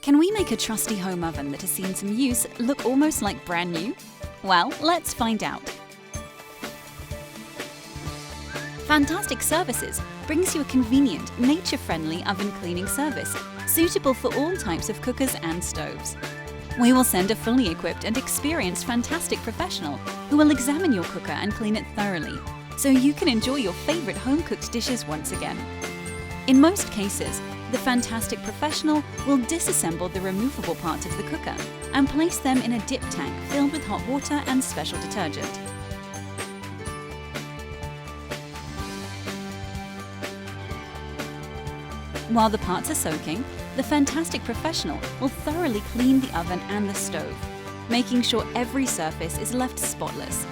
Can we make a trusty home oven that has seen some use look almost like brand new? Well, let's find out. Fantastic Services brings you a convenient, nature-friendly oven cleaning service, suitable for all types of cookers and stoves. We will send a fully equipped and experienced Fantastic professional who will examine your cooker and clean it thoroughly, so you can enjoy your favorite home-cooked dishes once again. In most cases, the Fantastic professional will disassemble the removable part of the cooker and place them in a dip tank filled with hot water and special detergent. While the parts are soaking, the Fantastic professional will thoroughly clean the oven and the stove, making sure every surface is left spotless.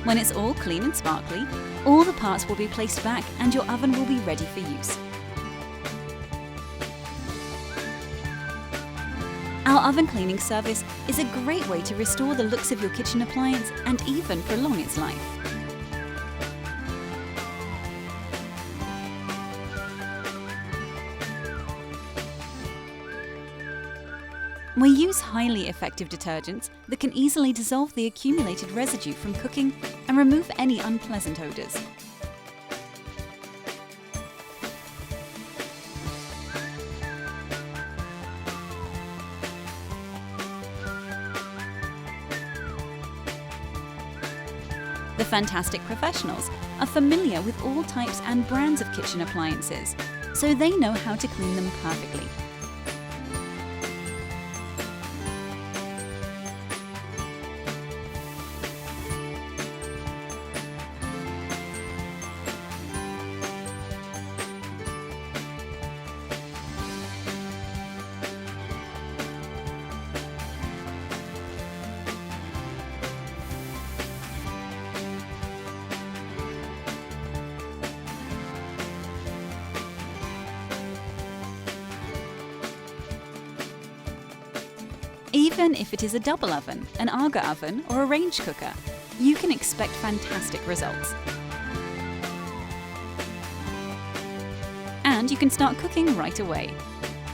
When it's all clean and sparkly, all the parts will be placed back and your oven will be ready for use. Our oven cleaning service is a great way to restore the looks of your kitchen appliance and even prolong its life. We use highly effective detergents that can easily dissolve the accumulated residue from cooking and remove any unpleasant odors. The Fantastic professionals are familiar with all types and brands of kitchen appliances, so they know how to clean them perfectly. Even if it is a double oven, an Aga oven, or a range cooker, you can expect fantastic results. And you can start cooking right away.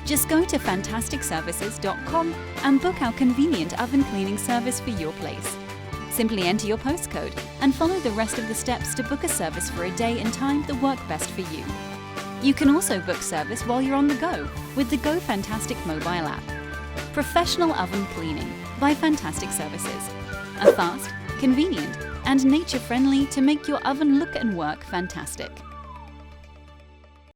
Just go to fantasticservices.com and book our convenient oven cleaning service for your place. Simply enter your postcode and follow the rest of the steps to book a service for a day and time that work best for you. You can also book service while you're on the go with the Go Fantastic mobile app. Professional oven cleaning by Fantastic Services. Are fast, convenient, and nature-friendly to make your oven look and work fantastic.